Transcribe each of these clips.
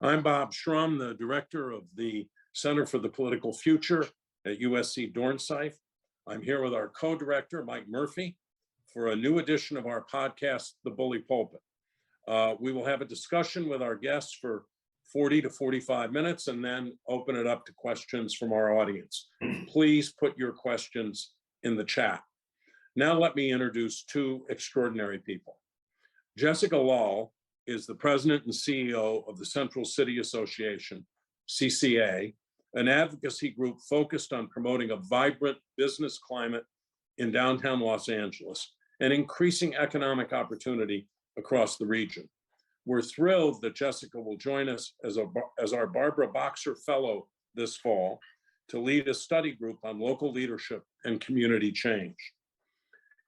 I'm Bob Shrum, the director of the Center for the Political Future at USC Dornsife. I'm here with our co-director, Mike Murphy, for a new edition of our podcast, The Bully Pulpit. We will have a discussion with our guests for 40 to 45 minutes and then open it up to questions from our audience. Please put your questions in the chat. Now let me introduce two extraordinary people. Jessica Lall is the president and CEO of the Central City Association, CCA, an advocacy group focused on promoting a vibrant business climate in downtown Los Angeles and increasing economic opportunity across the region. We're thrilled that Jessica will join us as our Barbara Boxer Fellow this fall to lead a study group on local leadership and community change.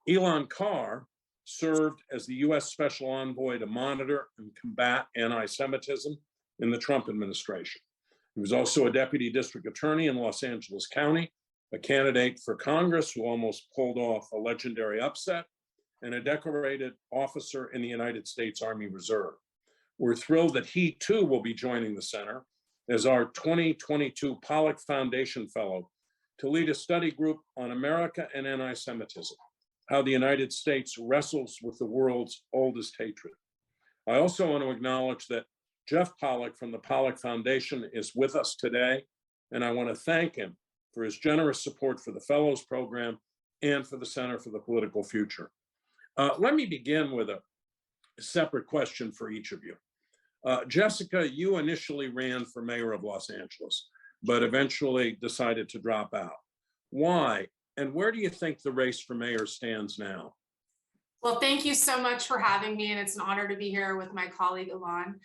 Elan Carr served as the U.S. Special Envoy to monitor and combat anti-Semitism in the Trump administration. He was also a deputy district attorney in Los Angeles County, a candidate for Congress who almost pulled off a legendary upset, and a decorated officer in the United States Army Reserve. We're thrilled that he too will be joining the center as our 2022 Polak Foundation Fellow to lead a study group on America and anti-Semitism, how the United States wrestles with the world's oldest hatred. I also want to acknowledge that Jeff Polak from the Polak Foundation is with us today, and I want to thank him for his generous support for the Fellows Program and for the Center for the Political Future. Let me begin with a separate question for each of you. Jessica, you initially ran for mayor of Los Angeles, but eventually decided to drop out. Why? And where do you think the race for mayor stands now? Well, thank you so much for having me, and it's an honor to be here with my colleague, Elan.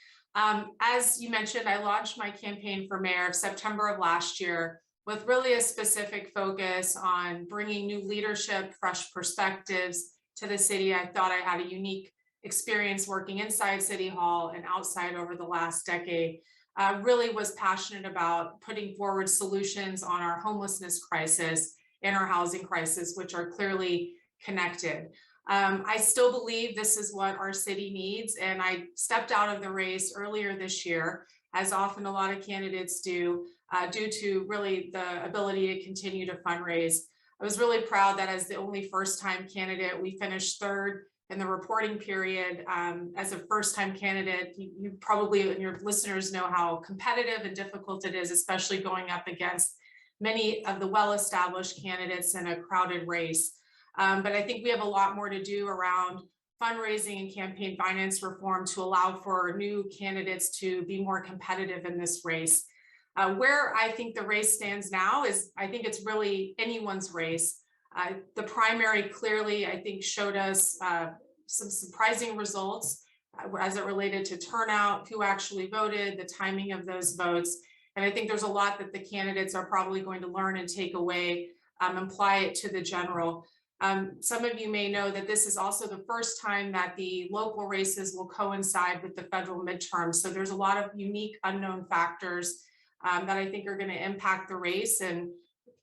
As you mentioned, I launched my campaign for mayor of September of last year with really a specific focus on bringing new leadership, fresh perspectives to the city. I thought I had a unique experience working inside City Hall and outside over the last decade. Really was passionate about putting forward solutions on our homelessness crisis and our housing crisis, which are clearly connected. I still believe this is what our city needs, and I stepped out of the race earlier this year, as often a lot of candidates do, due to really the ability to continue to fundraise. I was really proud that as the only first-time candidate, we finished third in the reporting period. As a first-time candidate, you probably, and your listeners know how competitive and difficult it is, especially going up against many of the well-established candidates in a crowded race. But I think we have a lot more to do around fundraising and campaign finance reform to allow for new candidates to be more competitive in this race. Where I think the race stands now is, I think it's really anyone's race. The primary clearly, I think, showed us some surprising results as it related to turnout, who actually voted, the timing of those votes. And I think there's a lot that the candidates are probably going to learn and take away, apply it to the general. Some of you may know that this is also the first time that the local races will coincide with the federal midterms. So there's a lot of unique unknown factors that I think are going to impact the race, and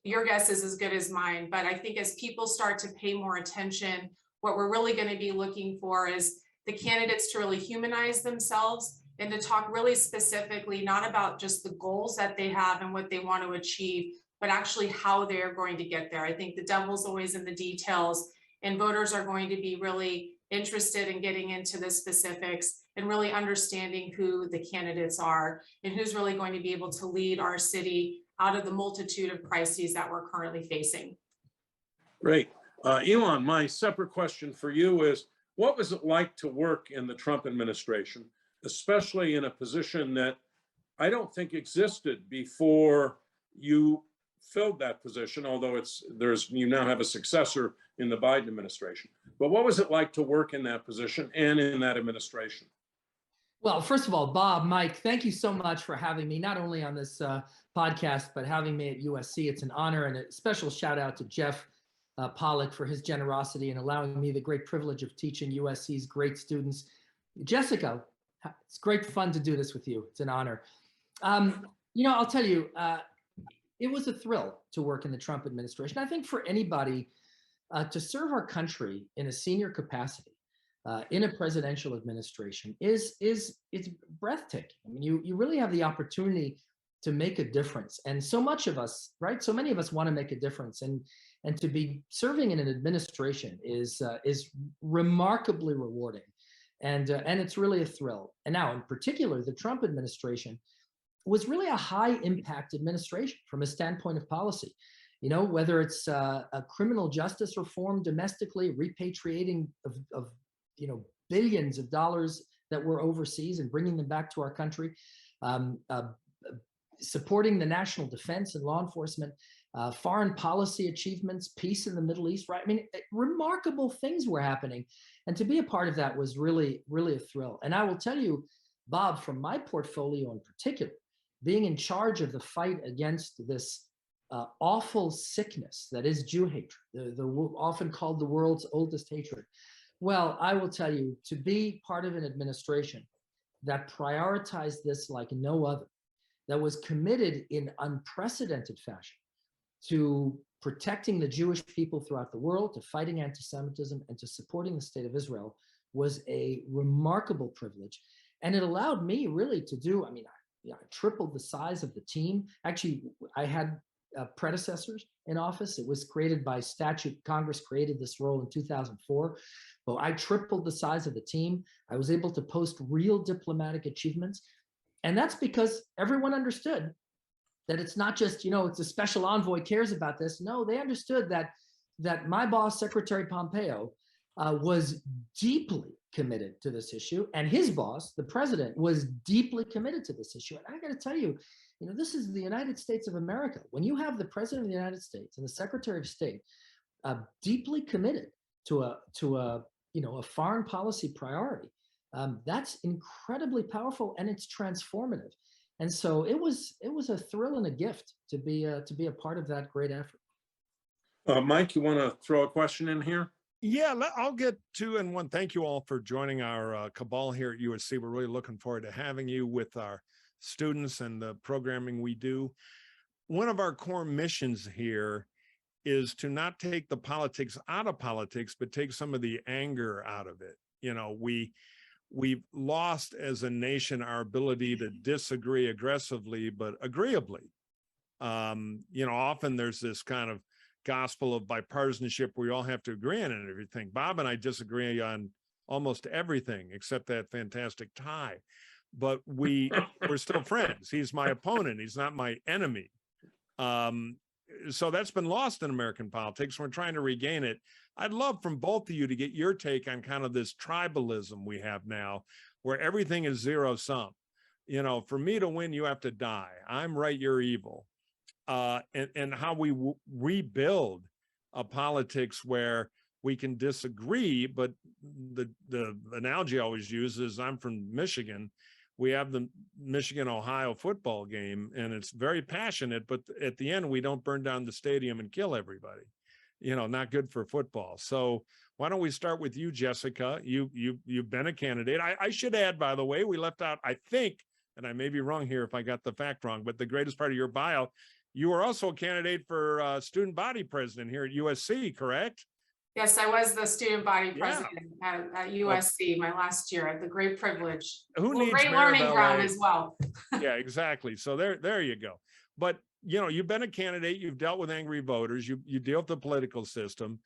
your guess is as good as mine. But I think as people start to pay more attention, what we're really going to be looking for is the candidates to really humanize themselves and to talk really specifically, not about just the goals that they have and what they want to achieve, but actually how they're going to get there. I think the devil's always in the details, and voters are going to be really interested in getting into the specifics and really understanding who the candidates are and who's really going to be able to lead our city out of the multitude of crises that we're currently facing. Great. Elan, my separate question for you is, what was it like to work in the Trump administration, especially in a position that I don't think existed before you filled that position, although you now have a successor in the Biden administration. But what was it like to work in that position and in that administration? Well, first of all, Bob, Mike, thank you so much for having me, not only on this podcast, but having me at USC. It's an honor, and a special shout out to Jeff Polak for his generosity and allowing me the great privilege of teaching USC's great students. Jessica, it's great fun to do this with you. It's an honor. I'll tell you, it was a thrill to work in the Trump administration. I think for anybody to serve our country in a senior capacity, in a presidential administration is it's breathtaking. I mean, you really have the opportunity to make a difference, and so much of us, right? So many of us want to make a difference, and to be serving in an administration is remarkably rewarding, and it's really a thrill. And now, in particular, the Trump administration was really a high impact administration from a standpoint of policy. You know, whether it's a criminal justice reform domestically, repatriating of billions of dollars that were overseas and bringing them back to our country, supporting the national defense and law enforcement, foreign policy achievements, peace in the Middle East, right? I mean, remarkable things were happening. And to be a part of that was really, really a thrill. And I will tell you, Bob, from my portfolio in particular, being in charge of the fight against this awful sickness that is Jew hatred, the often called the world's oldest hatred. Well, I will tell you, to be part of an administration that prioritized this like no other, that was committed in unprecedented fashion to protecting the Jewish people throughout the world, to fighting anti-Semitism, and to supporting the state of Israel was a remarkable privilege. And it allowed me really to do, I tripled the size of the team. Actually, I had predecessors in office. It was created by statute. Congress created this role in 2004. But I tripled the size of the team. I was able to post real diplomatic achievements. And that's because everyone understood that it's not just, it's a special envoy cares about this. No, they understood that my boss, Secretary Pompeo, was deeply committed to this issue, and his boss, the president, was deeply committed to this issue. And I got to tell you, this is the United States of America. When you have the president of the United States and the Secretary of State deeply committed to a foreign policy priority, that's incredibly powerful, and it's transformative. And so it was a thrill and a gift to be a part of that great effort. Mike, you want to throw a question in here? Yeah, I'll get to and one. Thank you all for joining our cabal here at USC. We're really looking forward to having you with our students and the programming we do. One of our core missions here is to not take the politics out of politics, but take some of the anger out of it. We've lost as a nation our ability to disagree aggressively, but agreeably. Often there's this kind of gospel of bipartisanship where we all have to agree on everything. Bob and I disagree on almost everything except that fantastic tie, but we're still friends. He's my opponent. He's not my enemy. So that's been lost in American politics. We're trying to regain it. I'd love from both of you to get your take on kind of this tribalism we have now, where everything is zero sum. For me to win, you have to die. I'm right, you're evil. And how we rebuild a politics where we can disagree, but the analogy I always use is I'm from Michigan. We have the Michigan-Ohio football game, and it's very passionate, but at the end, we don't burn down the stadium and kill everybody. Not good for football. So why don't we start with you, Jessica? You've been a candidate. I should add, by the way, we left out, I think, and I may be wrong here if I got the fact wrong, but the greatest part of your bio, you were also a candidate for student body president here at USC, correct? Yes, I was the student body president at USC my last year. I had the great privilege. Who needs great Mayor of learning LA? ground as well. Yeah, exactly. So there you go. But you've been a candidate. You've dealt with angry voters. You deal with the political system.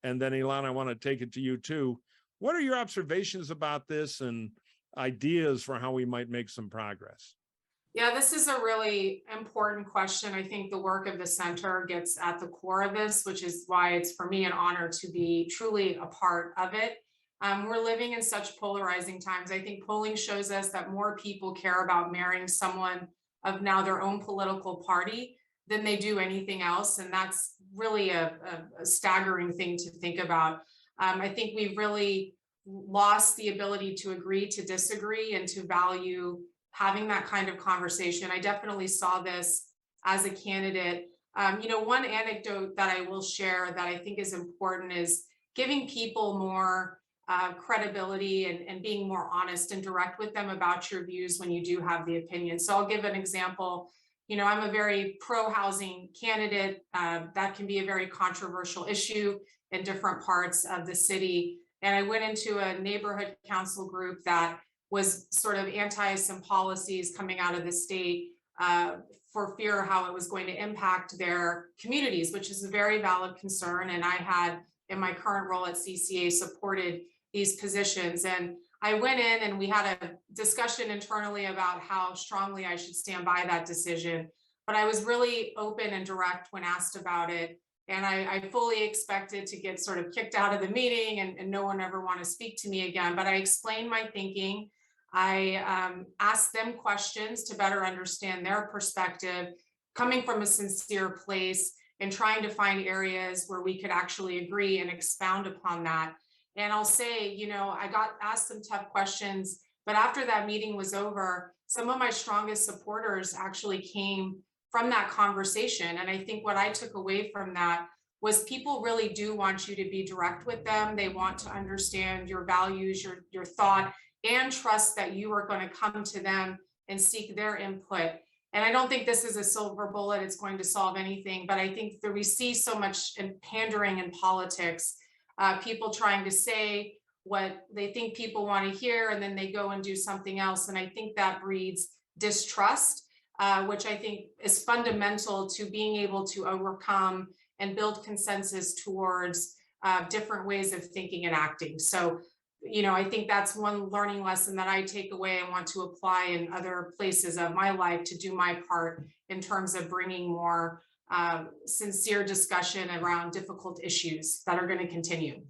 And then, Elan, I want to take it to you too. What are your observations about this and ideas for how we might make some progress? Yeah, this is a really important question. I think the work of the center gets at the core of this, which is why it's for me an honor to be truly a part of it. We're living in such polarizing times. I think polling shows us that more people care about marrying someone of now their own political party than they do anything else. And that's really a staggering thing to think about. I think we've really lost the ability to agree to disagree and to value having that kind of conversation. I definitely saw this as a candidate. One anecdote that I will share that I think is important is giving people more credibility and being more honest and direct with them about your views when you do have the opinion. So I'll give an example. I'm a very pro-housing candidate. That can be a very controversial issue in different parts of the city. And I went into a neighborhood council group that was sort of anti-some policies coming out of the state for fear of how it was going to impact their communities, which is a very valid concern. And I had, in my current role at CCA, supported these positions. And I went in and we had a discussion internally about how strongly I should stand by that decision. But I was really open and direct when asked about it. And I fully expected to get sort of kicked out of the meeting and no one ever want to speak to me again. But I explained my thinking. I asked them questions to better understand their perspective, coming from a sincere place and trying to find areas where we could actually agree and expound upon that. And I'll say, you know, I got asked some tough questions, but after that meeting was over, some of my strongest supporters actually came from that conversation. And I think what I took away from that was people really do want you to be direct with them. They want to understand your values, your thought, and trust that you are going to come to them and seek their input. And I don't think this is a silver bullet, it's going to solve anything, but I think that we see so much in pandering in politics, people trying to say what they think people want to hear, and then they go and do something else. And I think that breeds distrust, which I think is fundamental to being able to overcome and build consensus towards different ways of thinking and acting. So, you know, I think that's one learning lesson that I take away and want to apply in other places of my life to do my part in terms of bringing more sincere discussion around difficult issues that are going to continue.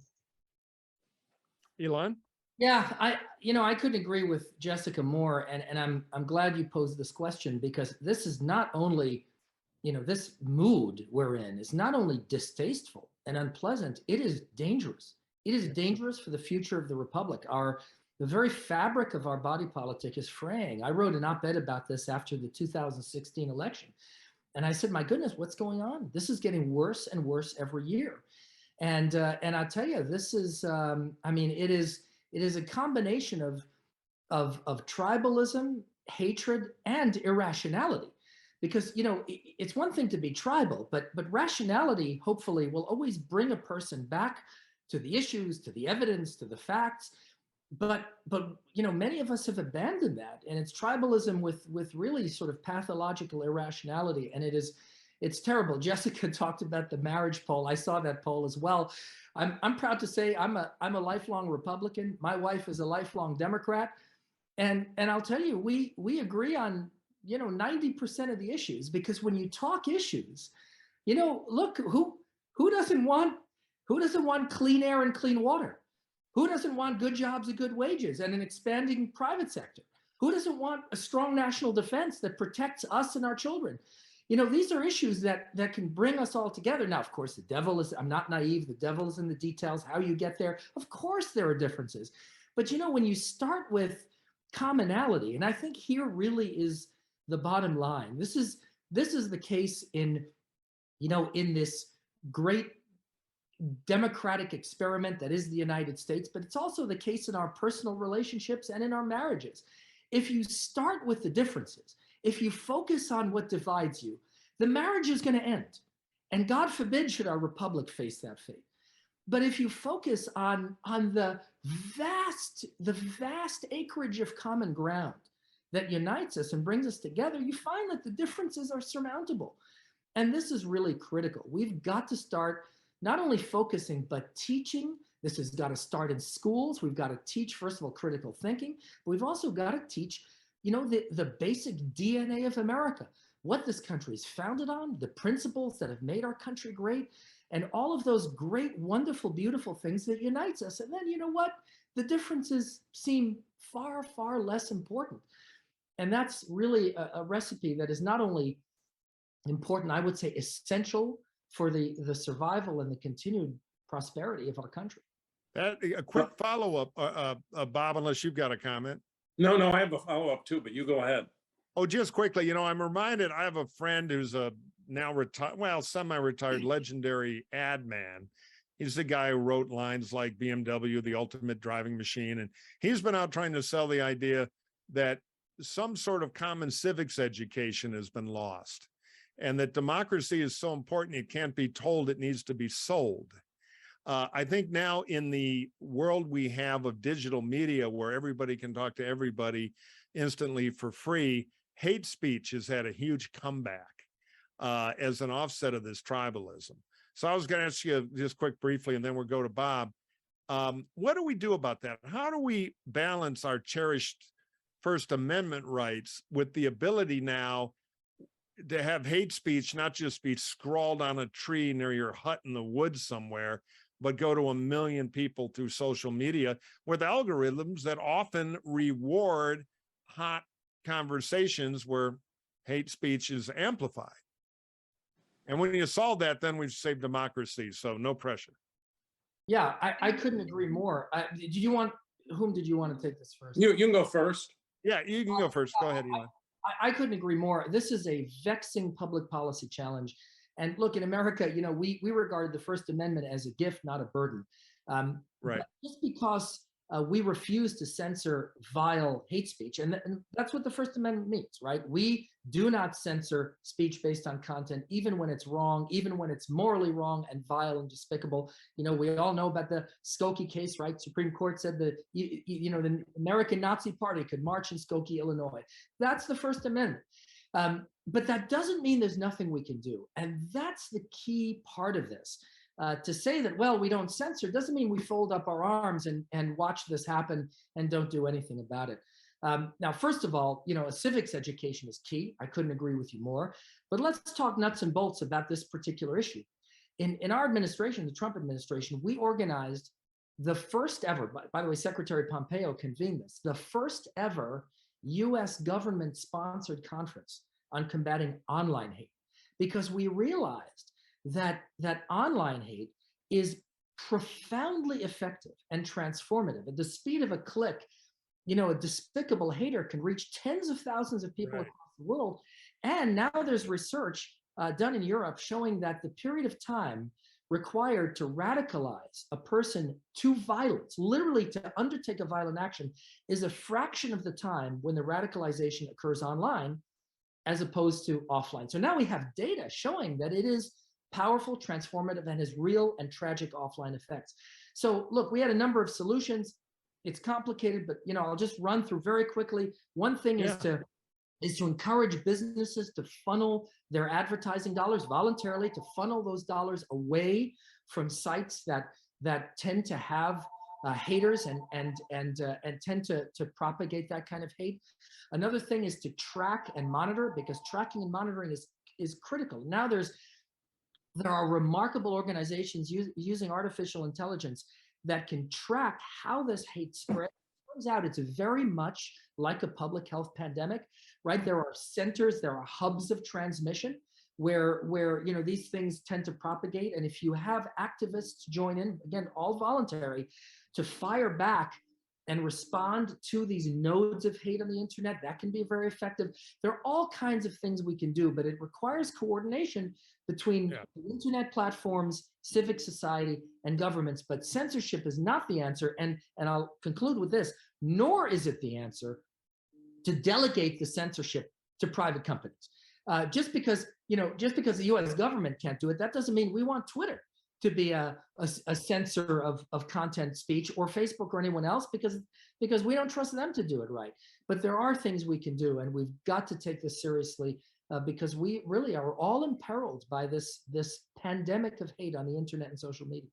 Elan? Yeah, I couldn't agree with Jessica more, and I'm glad you posed this question, because this is not only, this mood we're in is not only distasteful and unpleasant, it is dangerous. It is dangerous for the future of the republic. The very fabric of our body politic is fraying. I wrote an op-ed about this after the 2016 election, and I said, my goodness, what's going on? This is getting worse and worse every year. And I'll tell you, this is, it is a combination of tribalism, hatred, and irrationality. Because, it's one thing to be tribal, but rationality, hopefully, will always bring a person back to the issues, to the evidence, to the facts. But many of us have abandoned that, and it's tribalism with really sort of pathological irrationality, and it's terrible. Jessica talked about the marriage poll. I saw that poll as well. I'm proud to say I'm a lifelong Republican. My wife is a lifelong Democrat, and I'll tell you, we agree on 90% of the issues, because when you talk issues, look, who doesn't want clean air and clean water? Who doesn't want good jobs and good wages and an expanding private sector? Who doesn't want a strong national defense that protects us and our children? These are issues that can bring us all together. Now, of course, I'm not naive, the devil is in the details, how you get there. Of course, there are differences. But, when you start with commonality, and I think here really is the bottom line. This is the case in this great democratic experiment that is the United States, but it's also the case in our personal relationships and in our marriages. If you start with the differences, if you focus on what divides you, the marriage is going to end. And God forbid should our republic face that fate. But if you focus on the vast acreage of common ground that unites us and brings us together, you find that the differences are surmountable. And this is really critical. We've got to start not only focusing, but teaching. This has got to start in schools. We've got to teach, first of all, critical thinking. But we've also got to teach, the basic DNA of America, what this country is founded on, the principles that have made our country great, and all of those great, wonderful, beautiful things that unites us. And then, you know what? The differences seem far, far less important. And that's really a recipe that is not only important, I would say essential for the survival and the continued prosperity of our country. A quick follow-up, Bob, unless you've got a comment. No, I have a follow-up too, but you go ahead. Oh, just quickly, I'm reminded, I have a friend who's a now retired, semi-retired legendary ad man. He's the guy who wrote lines like BMW, the ultimate driving machine. And he's been out trying to sell the idea that some sort of common civics education has been lost, and that democracy is so important, it can't be told, it needs to be sold. I think now in the world we have of digital media where everybody can talk to everybody instantly for free, hate speech has had a huge comeback as an offset of this tribalism. So I was going to ask you just quick briefly, and then we'll go to Bob. What do we do about that? How do we balance our cherished First Amendment rights with the ability now to have hate speech, not just be scrawled on a tree near your hut in the woods somewhere, but go to 1 million people through social media with algorithms that often reward hot conversations where hate speech is amplified? And when you solve that, then we've saved democracy. So no pressure. Yeah, I couldn't agree more. Whom did you want to take this first? You can go first. Yeah, you can go first. Go ahead, Elan. I couldn't agree more. This is a vexing public policy challenge. And look, in America, we regard the First Amendment as a gift, not a burden. Right. Just because we refuse to censor vile hate speech, and that's what the First Amendment means, right? We do not censor speech based on content, even when it's wrong, even when it's morally wrong and vile and despicable. We all know about the Skokie case, right? Supreme Court said that the American Nazi Party could march in Skokie, Illinois. That's the First Amendment. But that doesn't mean there's nothing we can do. And that's the key part of this. To say that, well, we don't censor doesn't mean we fold up our arms and watch this happen and don't do anything about it. Now, first of all, a civics education is key. I couldn't agree with you more. But let's talk nuts and bolts about this particular issue. In our administration, the Trump administration, we organized the first ever, by the way, Secretary Pompeo convened this, the first ever US government-sponsored conference on combating online hate, because we realized that online hate is profoundly effective and transformative. At the speed of a click, a despicable hater can reach tens of thousands of people across the world. And now there's research done in Europe showing that the period of time required to radicalize a person to violence, literally to undertake a violent action, is a fraction of the time when the radicalization occurs online as opposed to offline. So now we have data showing that it is powerful, transformative, and has real and tragic offline effects. So look, we had a number of solutions. It's complicated, but I'll just run through very quickly. One thing is to encourage businesses to funnel their advertising dollars voluntarily, to funnel those dollars away from sites that tend to have haters and tend to propagate that kind of hate. Another thing is to track and monitor, because tracking and monitoring is critical. Now there are remarkable organizations using artificial intelligence that can track how this hate spreads. Turns out it's very much like a public health pandemic, right? There are centers, there are hubs of transmission where these things tend to propagate. And if you have activists join in, again, all voluntary, to fire back and respond to these nodes of hate on the internet, that can be very effective. There are all kinds of things we can do, but it requires coordination between the internet platforms, civic society, and governments. But censorship is not the answer. And I'll conclude with this, nor is it the answer to delegate the censorship to private companies. Just because the US government can't do it, that doesn't mean we want Twitter to be a censor of content speech, or Facebook or anyone else, because we don't trust them to do it right. But there are things we can do, and we've got to take this seriously, because we really are all imperiled by this pandemic of hate on the internet and social media.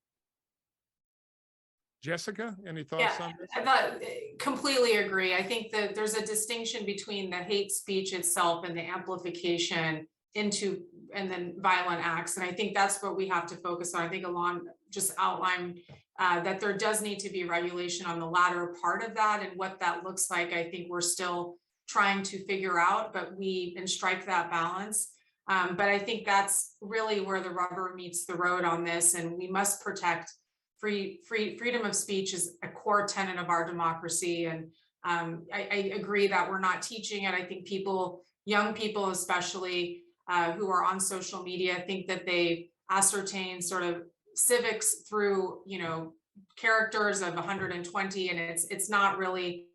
Jessica, any thoughts on this? I completely agree. I think that there's a distinction between the hate speech itself and the amplification into and then violent acts. And I think that's what we have to focus on. I think Elan just outlined that there does need to be regulation on the latter part of that, and what that looks like. I think we're still trying to figure out, but and strike that balance. But I think that's really where the rubber meets the road on this, and we must protect freedom of speech is a core tenet of our democracy. And I agree that we're not teaching it. I think young people especially, who are on social media, think that they ascertain sort of civics through, characters of 120, and it's not really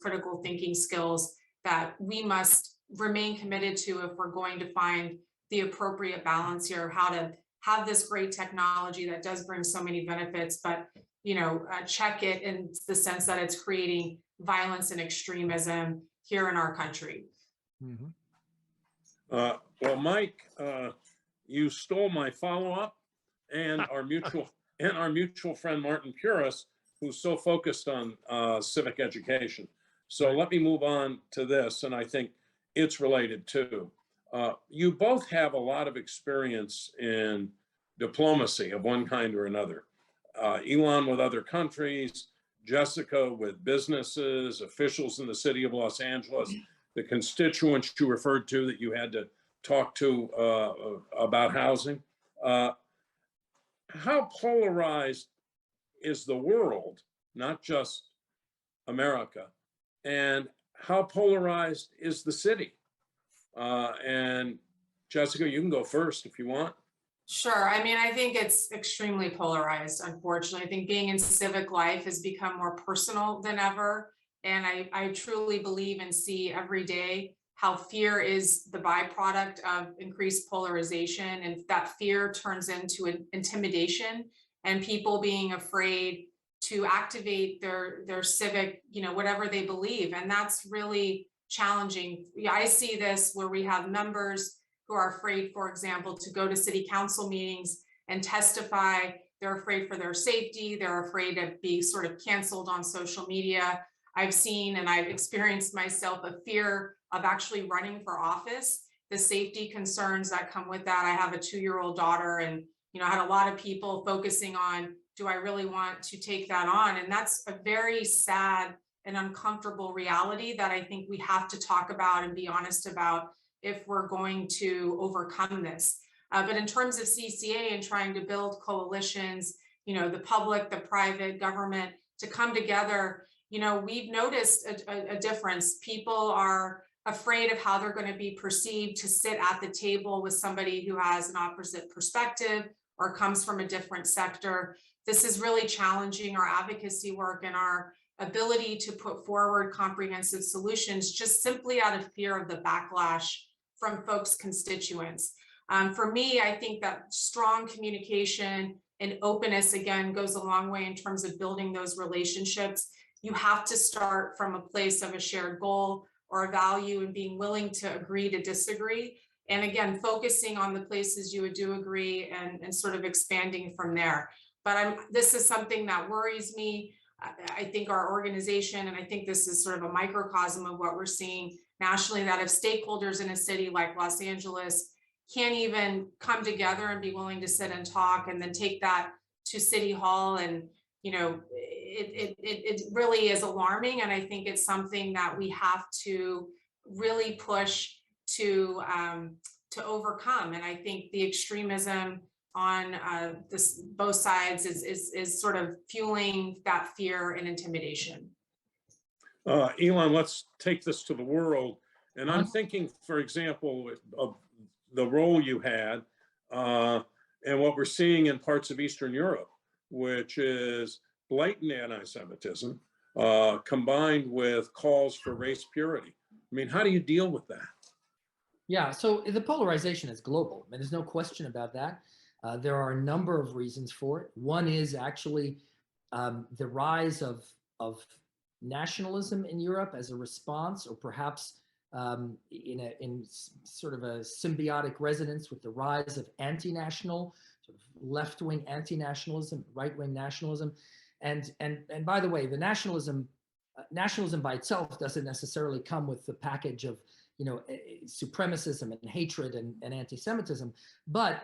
critical thinking skills that we must remain committed to if we're going to find the appropriate balance here, have this great technology that does bring so many benefits, but check it in the sense that it's creating violence and extremism here in our country. Mhm. Well, Mike, you stole my follow-up, and our mutual friend Martin Puris, who's so focused on civic education. So let me move on to this, and I think it's related too. You both have a lot of experience in diplomacy of one kind or another. Elan with other countries, Jessica with businesses, officials in the city of Los Angeles, the constituents you referred to that you had to talk to about housing. How polarized is the world, not just America, and how polarized is the city? And Jessica, you can go first if you want. Sure. I mean, I think it's extremely polarized, unfortunately. I think being in civic life has become more personal than ever. And I truly believe and see every day how fear is the byproduct of increased polarization, and that fear turns into intimidation and people being afraid to activate their civic, whatever they believe. And that's really challenging. I see this where we have members who are afraid, for example, to go to city council meetings and testify. They're afraid for their safety. They're afraid of being sort of canceled on social media. I've seen and I've experienced myself a fear of actually running for office, the safety concerns that come with that. I have a 2-year-old daughter, and I had a lot of people focusing on, do I really want to take that on? And that's a very sad and uncomfortable reality that I think we have to talk about and be honest about if we're going to overcome this. But in terms of CCA and trying to build coalitions, the public, the private, government to come together, we've noticed a difference. People are afraid of how they're going to be perceived to sit at the table with somebody who has an opposite perspective or comes from a different sector. This is really challenging our advocacy work and our ability to put forward comprehensive solutions just simply out of fear of the backlash from folks' constituents. For me, I think that strong communication and openness, again, goes a long way in terms of building those relationships. You have to start from a place of a shared goal or a value and being willing to agree to disagree. And again, focusing on the places you do agree and sort of expanding from there. But this is something that worries me. I think our organization, and I think this is sort of a microcosm of what we're seeing nationally, that if stakeholders in a city like Los Angeles can't even come together and be willing to sit and talk and then take that to City Hall, and it really is alarming. And I think it's something that we have to really push to overcome. And I think the extremism on both sides is sort of fueling that fear and intimidation. Elan, let's take this to the world. And I'm thinking, for example, of the role you had and what we're seeing in parts of Eastern Europe, which is blatant anti-Semitism combined with calls for race purity. I mean, how do you deal with that? Yeah, so the polarization is global. I mean, there's no question about that. There are a number of reasons for it. One is actually the rise of nationalism in Europe as a response, or perhaps in sort of a symbiotic resonance with the rise of anti-national, sort of left-wing anti-nationalism, right-wing nationalism. And by the way, the nationalism by itself doesn't necessarily come with the package of supremacism and hatred and anti-Semitism, but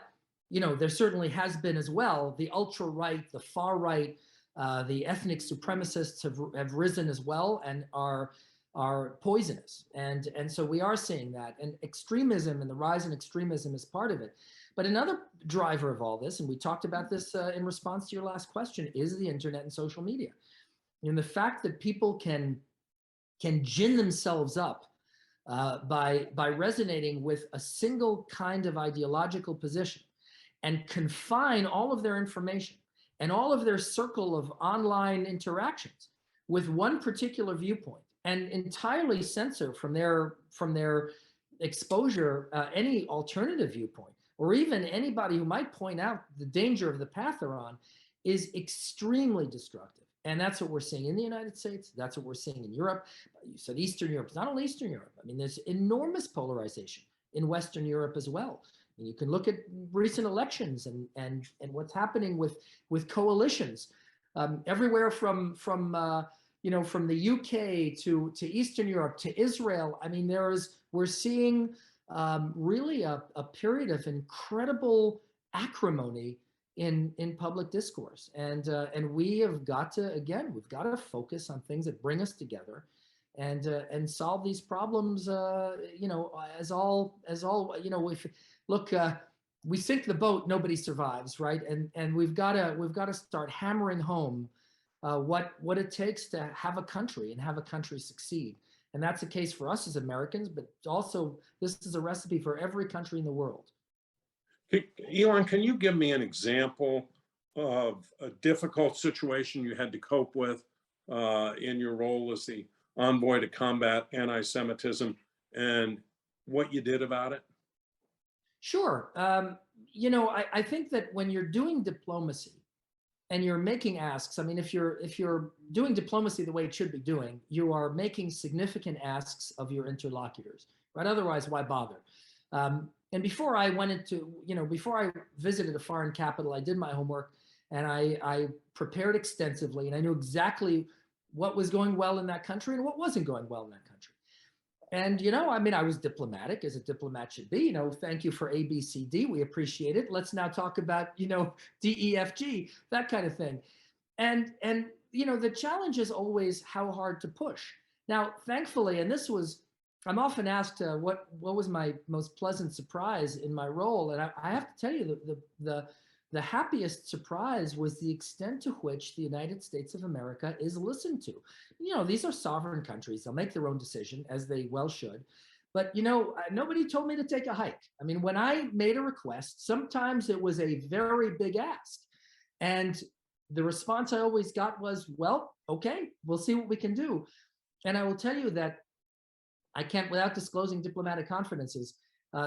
there certainly has been as well. The ultra-right, the far-right, the ethnic supremacists have risen as well and are poisonous. And so we are seeing that. And extremism and the rise in extremism is part of it. But another driver of all this, and we talked about this in response to your last question, is the internet and social media. And the fact that people can gin themselves up by resonating with a single kind of ideological position and confine all of their information and all of their circle of online interactions with one particular viewpoint and entirely censor from their exposure any alternative viewpoint or even anybody who might point out the danger of the path they're on, is extremely destructive. And that's what we're seeing in the United States. That's what we're seeing in Europe. You said Eastern Europe. It's not only Eastern Europe. I mean, there's enormous polarization in Western Europe as well. And you can look at recent elections and what's happening with coalitions everywhere from the UK to Eastern Europe to Israel. I mean, we're seeing really a period of incredible acrimony in public discourse, and we have got to, again, we've got to focus on things that bring us together, and solve these problems. As all if look, we sink the boat, nobody survives, right? And we've got to start hammering home what it takes to have a country and have a country succeed. And that's the case for us as Americans, but also this is a recipe for every country in the world. Elan, can you give me an example of a difficult situation you had to cope with in your role as the envoy to combat anti-Semitism and what you did about it? Sure. I think that when you're doing diplomacy and you're making asks, I mean, if you're doing diplomacy the way it should be doing, you are making significant asks of your interlocutors, right? Otherwise, why bother? And before I before I visited a foreign capital, I did my homework and I prepared extensively, and I knew exactly what was going well in that country and what wasn't going well in that country. And, I was diplomatic, as a diplomat should be. Thank you for A, B, C, D. We appreciate it. Let's now talk about, D, E, F, G, that kind of thing. And the challenge is always how hard to push. Now, thankfully, and I'm often asked what was my most pleasant surprise in my role. And I have to tell you, the happiest surprise was the extent to which the United States of America is listened to. These are sovereign countries. They'll make their own decision, as they well should. But, nobody told me to take a hike. I mean, when I made a request, sometimes it was a very big ask. And the response I always got was, well, okay, we'll see what we can do. And I will tell you that I can't, without disclosing diplomatic confidences,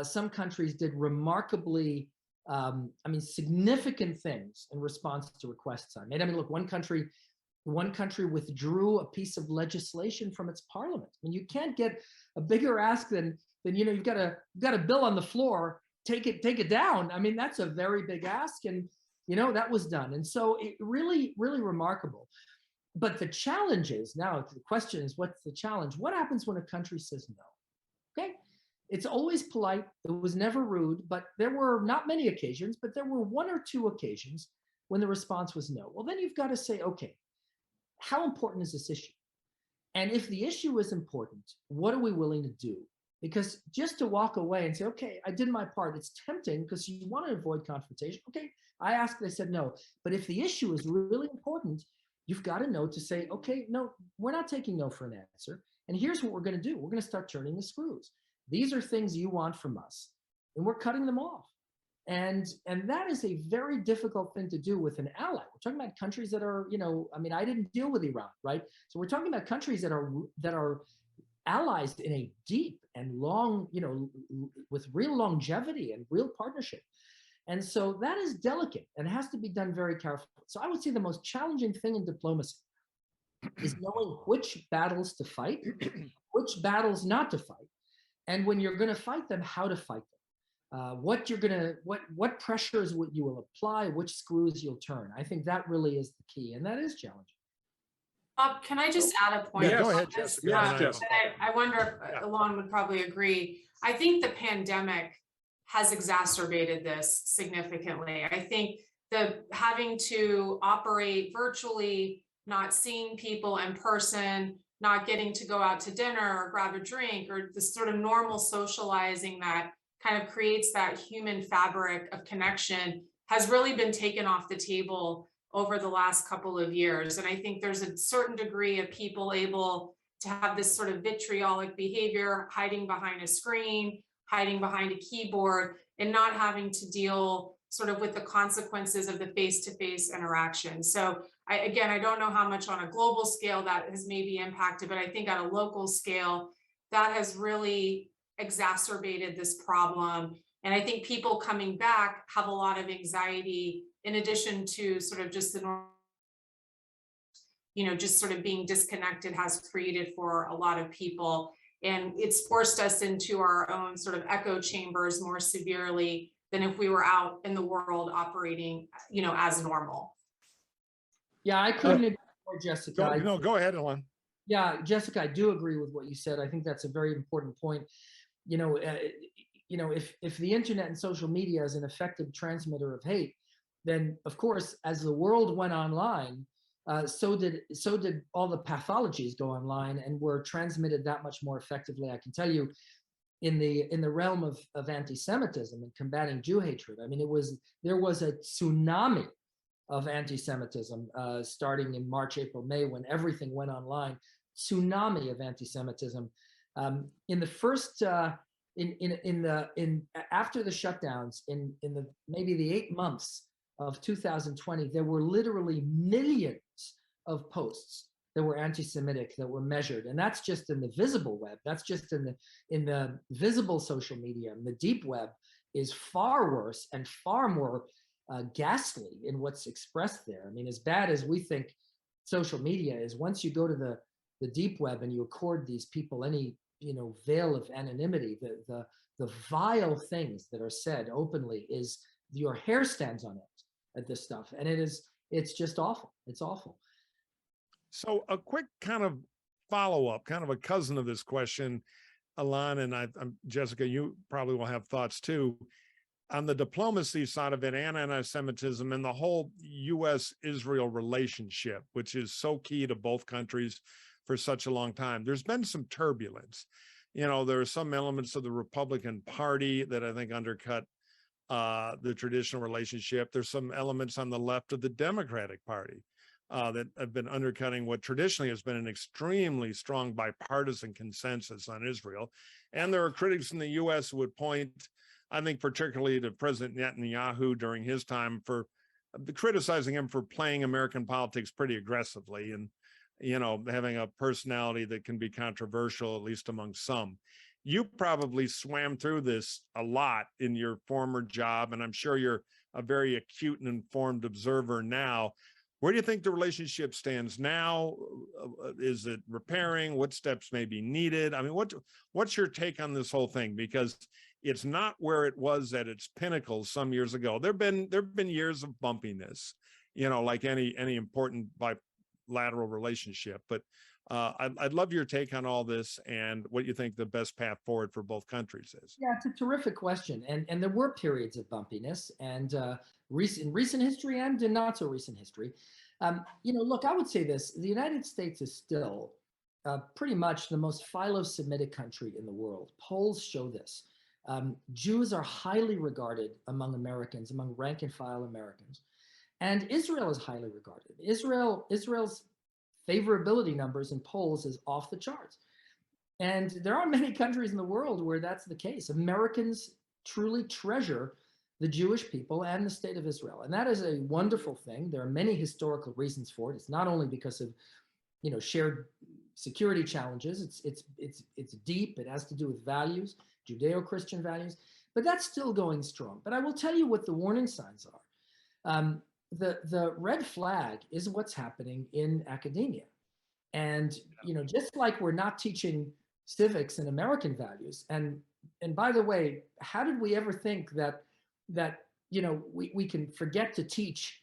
some countries did remarkably significant things in response to requests I made. I mean, look, one country withdrew a piece of legislation from its parliament. I mean, you can't get a bigger ask than you've got a bill on the floor, take it down. I mean, that's a very big ask, and that was done. And so it really, really remarkable. But the challenge is, now the question is, what's the challenge? What happens when a country says no? Okay. It's always polite. It was never rude, but there were not many occasions, but there were one or two occasions when the response was no. Well, then you've got to say, okay, how important is this issue? And if the issue is important, what are we willing to do? Because just to walk away and say, okay, I did my part, it's tempting because you want to avoid confrontation. Okay, I asked, they said no. But if the issue is really important, you've got to know to say, okay, no, we're not taking no for an answer. And here's what we're going to do. We're going to start turning the screws. These are things you want from us, and we're cutting them off. And that is a very difficult thing to do with an ally. We're talking about countries that are, I didn't deal with Iran, right? So we're talking about countries that are allies in a deep and long, with real longevity and real partnership. And so that is delicate and has to be done very carefully. So I would say the most challenging thing in diplomacy is knowing which battles to fight, which battles not to fight, and when you're going to fight them, how to fight them. What pressures you will apply, which screws you'll turn. I think that really is the key, and that is challenging. Can I just add a point? Yeah, go ahead, Jessica. Yes. I wonder if Elan would probably agree. I think the pandemic has exacerbated this significantly. I think having to operate virtually, not seeing people in person, not getting to go out to dinner or grab a drink, or the sort of normal socializing that kind of creates that human fabric of connection has really been taken off the table over the last couple of years. And I think there's a certain degree of people able to have this sort of vitriolic behavior, hiding behind a screen, hiding behind a keyboard, and not having to deal sort of with the consequences of the face-to-face interaction. So I don't know how much on a global scale that has maybe impacted, but I think at a local scale, that has really exacerbated this problem. And I think people coming back have a lot of anxiety in addition to sort of just the normal, just sort of being disconnected has created for a lot of people. And it's forced us into our own sort of echo chambers more severely than if we were out in the world operating, as normal. Yeah, I couldn't agree more, Jessica. Go ahead, Elan. Yeah, Jessica, I do agree with what you said. I think that's a very important point. If the internet and social media is an effective transmitter of hate, then of course, as the world went online, so did all the pathologies go online and were transmitted that much more effectively. I can tell you, in the realm of anti-Semitism and combating Jew hatred, I mean, there was a tsunami of anti-Semitism starting in March, April, May, when everything went online. Tsunami of anti-Semitism. In the first after the shutdowns in maybe the 8 months of 2020, there were literally millions of posts that were anti-Semitic that were measured, and that's just in the visible web. That's just in the visible social media. And the deep web is far worse and far more ghastly in what's expressed there. I mean, as bad as we think social media is, once you go to the deep web and you accord these people any veil of anonymity, the vile things that are said openly, is your hair stands on it at this stuff, and it's just awful. It's awful. So a quick kind of follow-up, kind of a cousin of this question, Elan, and I'm Jessica, you probably will have thoughts too, on the diplomacy side of it, and anti-Semitism and the whole U.S.-Israel relationship, which is so key to both countries for such a long time. There's been some turbulence. There are some elements of the Republican Party that I think undercut the traditional relationship. There's some elements on the left of the Democratic Party that have been undercutting what traditionally has been an extremely strong bipartisan consensus on Israel. And there are critics in the U.S. who would point, I think, particularly to President Netanyahu during his time, for criticizing him for playing American politics pretty aggressively and, having a personality that can be controversial, at least among some. You probably swam through this a lot in your former job, and I'm sure you're a very acute and informed observer now. Where do you think the relationship stands now? Is it repairing? What steps may be needed? I mean, what's your take on this whole thing? Because it's not where it was at its pinnacle some years ago. There've been years of bumpiness, like any important bilateral relationship. But I'd love your take on all this and what you think the best path forward for both countries is. Yeah, it's a terrific question. And there were periods of bumpiness, and recent history and in not so recent history. Look, I would say this: the United States is still pretty much the most philo-Semitic country in the world. Polls show this. Jews are highly regarded among Americans, among rank and file Americans. And Israel is highly regarded. Israel's favorability numbers in polls is off the charts. And there aren't many countries in the world where that's the case. Americans truly treasure the Jewish people and the state of Israel. And that is a wonderful thing. There are many historical reasons for it. It's not only because of, shared security challenges. It's deep. It has to do with values, Judeo-Christian values, but that's still going strong. But I will tell you what the warning signs are. The red flag is what's happening in academia. And, just like we're not teaching civics and American values. And by the way, how did we ever think that we can forget to teach,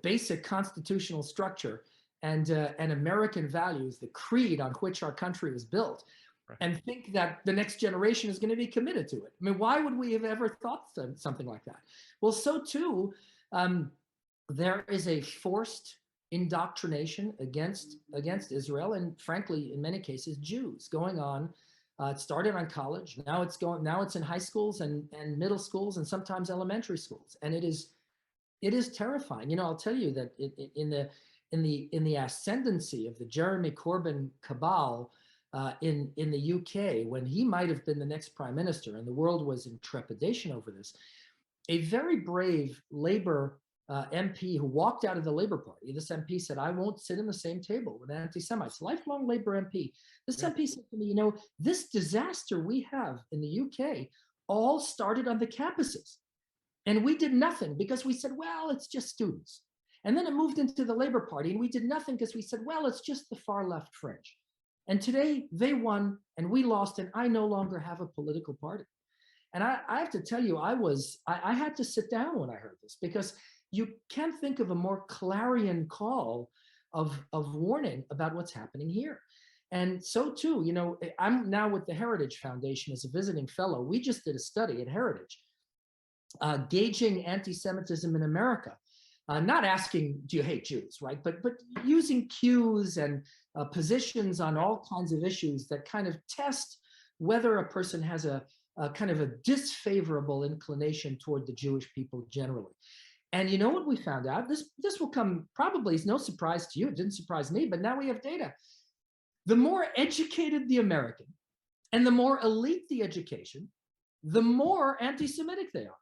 basic constitutional structure and American values, the creed on which our country was built, right, and think that the next generation is going to be committed to it? I mean, why would we have ever thought something like that? Well, so too, there is a forced indoctrination against Israel, and frankly, in many cases, Jews going on. It started on college. Now it's in high schools and middle schools and sometimes elementary schools, and it is terrifying. I'll tell you that in the ascendancy of the Jeremy Corbyn cabal in the UK, when he might have been the next prime minister, and the world was in trepidation over this, a very brave Labour MP who walked out of the Labour Party. This MP said, "I won't sit in the same table with anti-Semites." Lifelong Labour MP. This MP said to me, "This disaster we have in the UK all started on the campuses. And we did nothing because we said, well, it's just students. And then it moved into the Labor Party, and we did nothing because we said, well, it's just the far left fringe. And today they won and we lost, and I no longer have a political party. And I have to tell you, I had to sit down when I heard this, because you can't think of a more clarion call of warning about what's happening here. And so too, you know, I'm now with the Heritage Foundation as a visiting fellow. We just did a study at Heritage, gauging anti-Semitism in America. Not asking, do you hate Jews, right? But using cues and positions on all kinds of issues that kind of test whether a person has a kind of a disfavorable inclination toward the Jewish people generally. And you know what we found out? This will come, probably is no surprise to you. It didn't surprise me, but now we have data. The more educated the American and the more elite the education, the more anti-Semitic they are,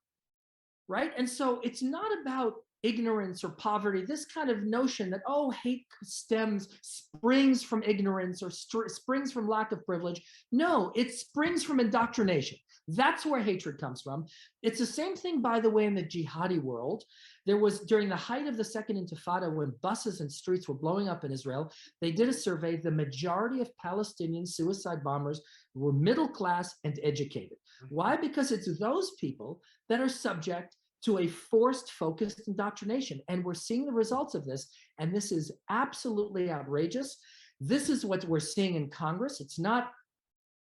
right? And so it's not about ignorance or poverty, this kind of notion that, oh, hate springs from ignorance or springs from lack of privilege. No, it springs from indoctrination. That's where hatred comes from. It's the same thing, by the way, in the jihadi world. There was, during the height of the Second Intifada, when buses and streets were blowing up in Israel, they did a survey. The majority of Palestinian suicide bombers were middle class and educated. Why? Because it's those people that are subject to a forced, focused indoctrination. And we're seeing the results of this. And this is absolutely outrageous. This is what we're seeing in Congress. It's not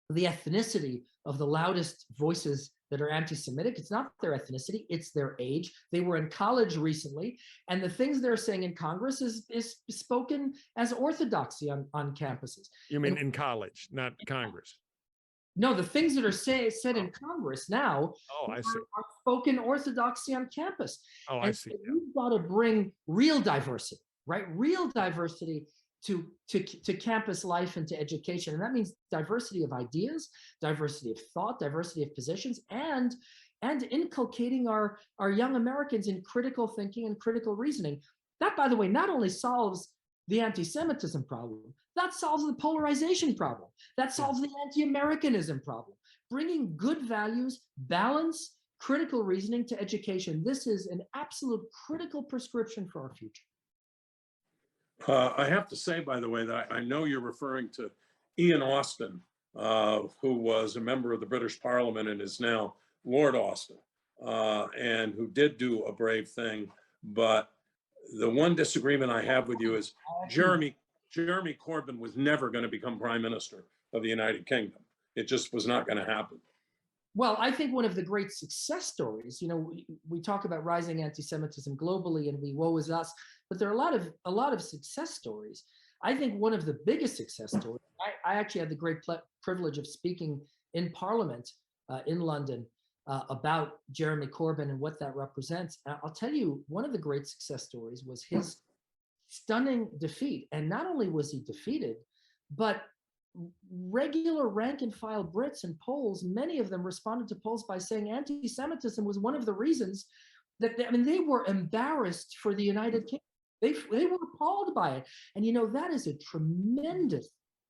the ethnicity of the loudest voices that are anti-Semitic. It's not their ethnicity, it's their age. They were in college recently, and the things they're saying in Congress is spoken as orthodoxy on campuses. You mean in college, not Congress? No, the things that are said in Congress now I see. are spoken orthodoxy on campus. Oh, and I see. So we've got to bring real diversity, right? Real diversity to campus life and to education. And that means diversity of ideas, diversity of thought, diversity of positions, and inculcating our young Americans in critical thinking and critical reasoning. That, by the way, not only solves the anti-Semitism problem, that solves the polarization problem. That solves the anti-Americanism problem. Bringing good values, balance, critical reasoning to education. This is an absolute critical prescription for our future. I have to say, by the way, that I know you're referring to Ian Austin, who was a member of the British Parliament and is now Lord Austin, and who did do a brave thing. But the one disagreement I have with you is Jeremy Corbyn was never going to become Prime Minister of the United Kingdom. It just was not going to happen. Well, I think one of the great success stories, you know, we talk about rising anti-Semitism globally and woe is us, but there are a lot of success stories. I think one of the biggest success stories, I actually had the great privilege of speaking in Parliament in London about Jeremy Corbyn and what that represents. I'll tell you, one of the great success stories was his stunning defeat. And not only was he defeated, but regular rank and file Brits and Poles, many of them responded to polls by saying anti-Semitism was one of the reasons that they were embarrassed for the United Kingdom. They were appalled by it. And you know, that is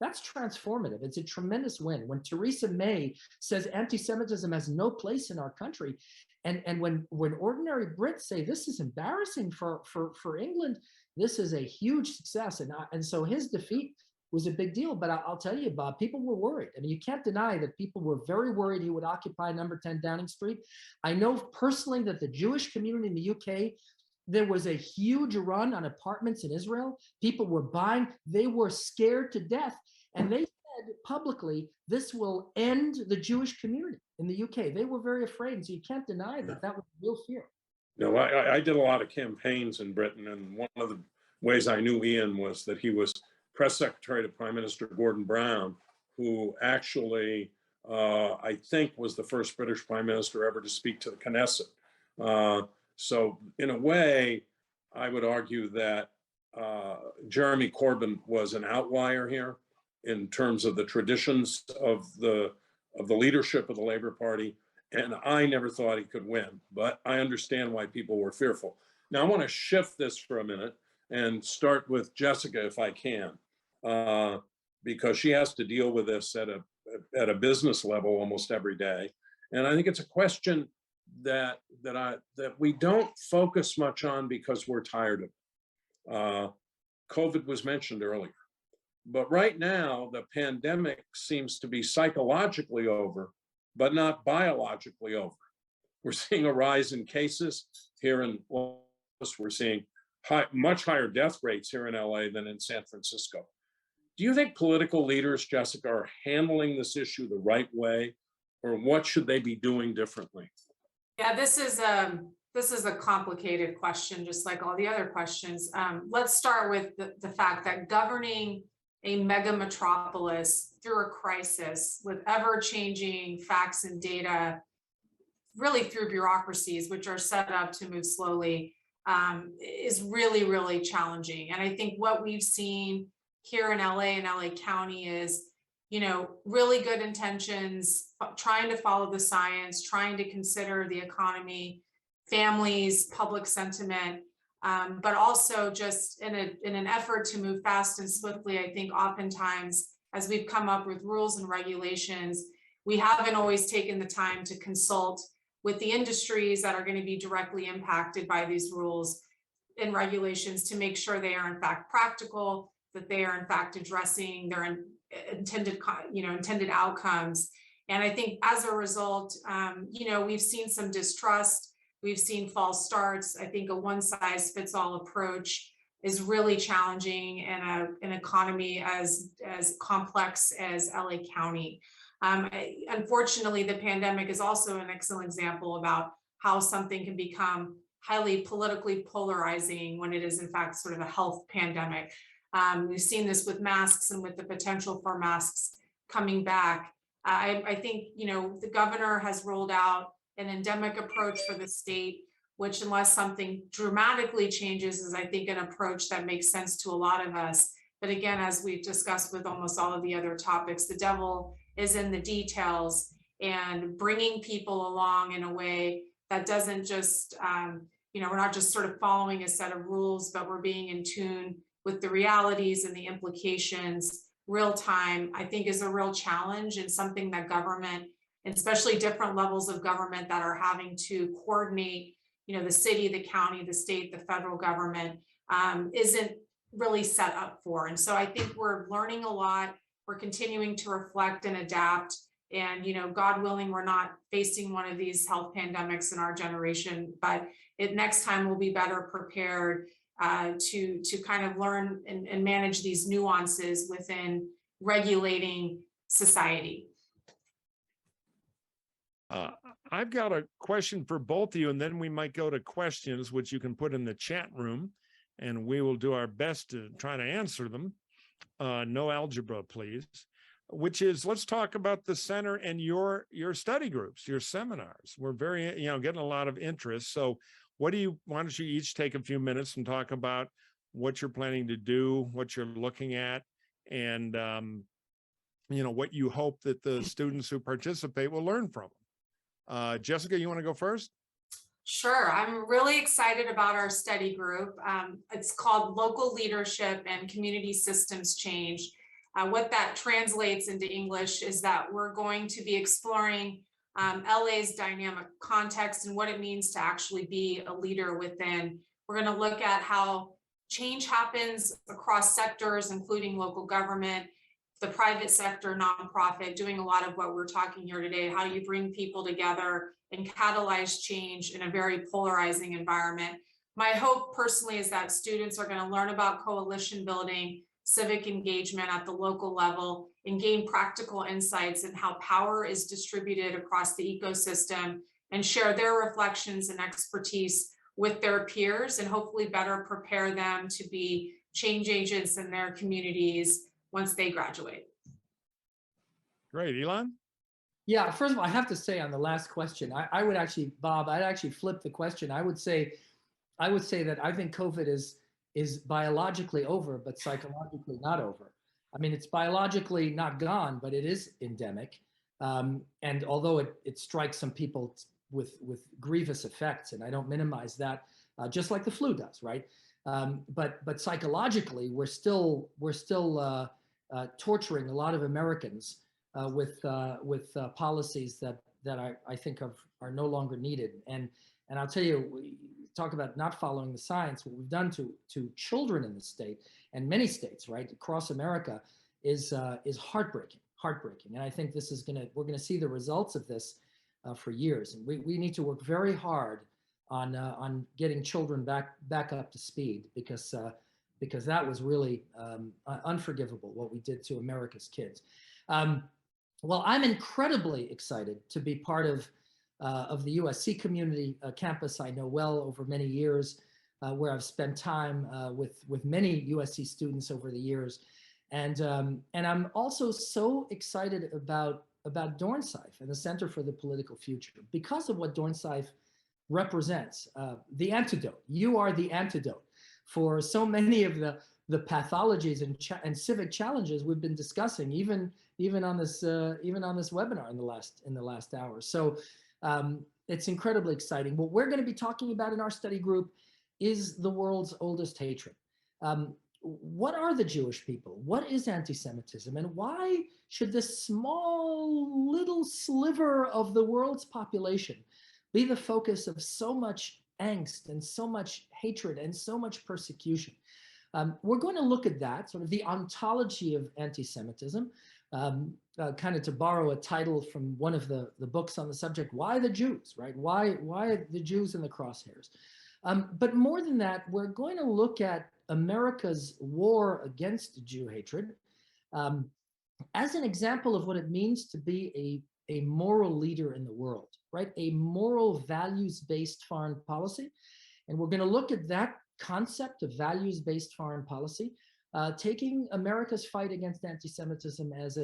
that's transformative. It's a tremendous win. When Theresa May says anti-Semitism has no place in our country, and when ordinary Brits say this is embarrassing for England, this is a huge success. And so his defeat was a big deal. But I'll tell you, Bob, people were worried. I mean, you can't deny that people were very worried he would occupy number 10 Downing Street. I know personally that the Jewish community in the UK, there was a huge run on apartments in Israel. People were buying. They were scared to death. And they said publicly, this will end the Jewish community in the UK. They were very afraid. And so you can't deny that that was real fear. No, I did a lot of campaigns in Britain. And one of the ways I knew Ian was that he was press secretary to Prime Minister Gordon Brown, who actually, I think, was the first British Prime Minister ever to speak to the Knesset. So in a way, I would argue that Jeremy Corbyn was an outlier here in terms of the traditions of the leadership of the Labour Party. And I never thought he could win, but I understand why people were fearful. Now I want to shift this for a minute and start with Jessica, if I can, because she has to deal with this at a business level almost every day. And I think it's a question that we don't focus much on because we're tired of it. COVID was mentioned earlier, but right now the pandemic seems to be psychologically over, but not biologically over. We're seeing a rise in cases here in Los Angeles. We're seeing much higher death rates here in LA than in San Francisco. Do you think political leaders, Jessica, are handling this issue the right way, or what should they be doing differently? Yeah, this is a complicated question, just like all the other questions. Let's start with the fact that governing a mega metropolis through a crisis with ever-changing facts and data, really through bureaucracies, which are set up to move slowly, is really, really challenging. And I think what we've seen here in LA and LA County is, really good intentions, trying to follow the science, trying to consider the economy, families, public sentiment, but also just in an effort to move fast and swiftly. I think oftentimes, as we've come up with rules and regulations, we haven't always taken the time to consult with the industries that are going to be directly impacted by these rules and regulations to make sure they are in fact practical, that they are in fact addressing their intended outcomes. And I think as a result, we've seen some distrust, we've seen false starts. I think a one-size-fits-all approach is really challenging in an economy as complex as LA County. Unfortunately, the pandemic is also an excellent example about how something can become highly politically polarizing when it is in fact sort of a health pandemic. We've seen this with masks and with the potential for masks coming back. I think, the governor has rolled out an endemic approach for the state, which unless something dramatically changes is, I think, an approach that makes sense to a lot of us. But again, as we've discussed with almost all of the other topics, the devil is in the details, and bringing people along in a way that doesn't just, we're not just sort of following a set of rules, but we're being in tune with the realities and the implications real time, I think is a real challenge, and something that government, and especially different levels of government that are having to coordinate, the city, the county, the state, the federal government, isn't really set up for. And so I think we're learning a lot. We're continuing to reflect and adapt. And, God willing, we're not facing one of these health pandemics in our generation, but next time we'll be better prepared to kind of learn and manage these nuances within regulating society. I've got a question for both of you, and then we might go to questions, which you can put in the chat room, and we will do our best to try to answer them. No algebra, please. Which is, let's talk about the center and your study groups, your seminars. We're very, getting a lot of interest. So why don't you each take a few minutes and talk about what you're planning to do, what you're looking at, and, what you hope that the students who participate will learn from them. Jessica, you want to go first? Sure. I'm really excited about our study group. It's called Local Leadership and Community Systems Change. What that translates into English is that we're going to be exploring LA's dynamic context and what it means to actually be a leader within. We're going to look at how change happens across sectors, including local government, the private sector, nonprofit, doing a lot of what we're talking here today. How do you bring people together and catalyze change in a very polarizing environment? My hope personally is that students are going to learn about coalition building, civic engagement at the local level, and gain practical insights in how power is distributed across the ecosystem, and share their reflections and expertise with their peers, and hopefully better prepare them to be change agents in their communities once they graduate. Great. Elan? Yeah, first of all, I have to say on the last question, I would actually, Bob, I'd actually flip the question. I would say that I think COVID is biologically over, but psychologically not over. I mean, it's biologically not gone, but it is endemic. And although it strikes some people with grievous effects, and I don't minimize that, just like the flu does, right? But psychologically, we're still torturing a lot of Americans with policies that I think are no longer needed. And I'll tell you, we talk about not following the science. What we've done to children in the state and many states, right, across America, is heartbreaking. And I think this is we're gonna see the results of this for years. And we need to work very hard on getting children back up to speed, because that was really unforgivable what we did to America's kids. Well, I'm incredibly excited to be part of the USC community campus. I know well over many years, where I've spent time with many USC students over the years, and I'm also so excited about Dornsife and the Center for the Political Future because of what Dornsife represents. The antidote. You are the antidote for so many of the pathologies and civic challenges we've been discussing, even on this webinar in the last hour. So it's incredibly exciting. What we're going to be talking about in our study group is the world's oldest hatred. What are the Jewish people? What is anti-Semitism? And why should this small little sliver of the world's population be the focus of so much angst and so much hatred and so much persecution? We're going to look at that, sort of the ontology of anti-Semitism, kind of to borrow a title from one of the books on the subject, Why the Jews, right? Why the Jews in the crosshairs? But more than that, we're going to look at America's war against Jew hatred as an example of what it means to be a moral leader in the world, right? A moral values-based foreign policy. And we're going to look at that concept of values-based foreign policy, taking America's fight against anti-Semitism as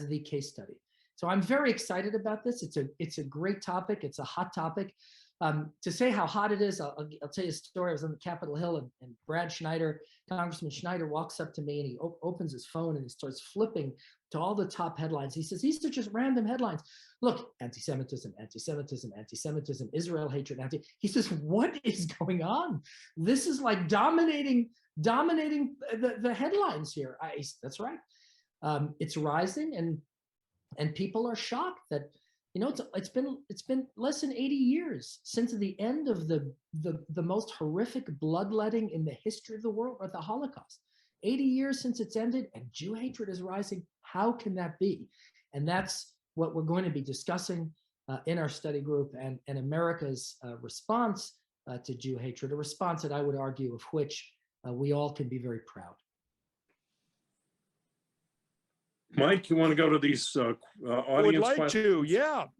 the case study. So I'm very excited about this. It's a great topic. It's a hot topic. To say how hot it is, I'll tell you a story. I was on the Capitol Hill, and Brad Schneider, Congressman Schneider, walks up to me and he opens his phone and he starts flipping to all the top headlines. He says, these are just random headlines. Look, anti-Semitism, anti-Semitism, anti-Semitism, Israel hatred, he says, what is going on? This is like dominating the headlines here. That's right. It's rising, and people are shocked that, you know, it's been less than 80 years since the end of the most horrific bloodletting in the history of the world, or the Holocaust. 80 years since it's ended, and Jew hatred is rising. How can that be? And that's what we're going to be discussing in our study group, and America's response to Jew hatred, a response that I would argue of which we all can be very proud. Mike, you want to go to these audience I would like questions? to.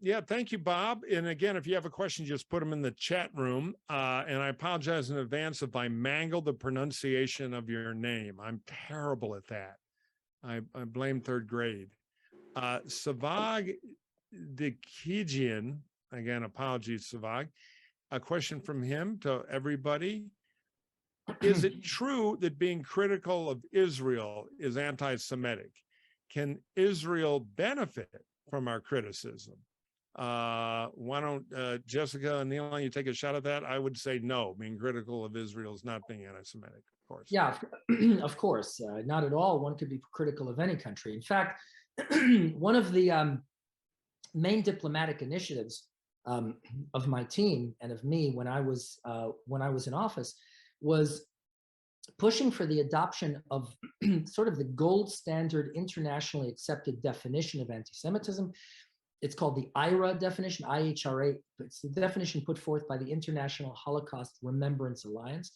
Yeah. Thank you, Bob. And again, if you have a question, just put them in the chat room. And I apologize in advance if I mangle the pronunciation of your name. I'm terrible at that. I blame third grade. Savag Dikijian, again, apologies, Savag. A question from him to everybody. Is it true that being critical of Israel is anti-Semitic? Can Israel benefit from our criticism? Why don't Jessica and Elan, you take a shot at that? I would say no. Being critical of Israel is not being anti-Semitic, of course. Yeah, of course, not at all. One could be critical of any country. In fact, one of the main diplomatic initiatives of my team and of me when I was in office was pushing for the adoption of sort of the gold standard internationally accepted definition of anti-Semitism. It's called the IHRA definition, IHRA. It's the definition put forth by the International Holocaust Remembrance Alliance.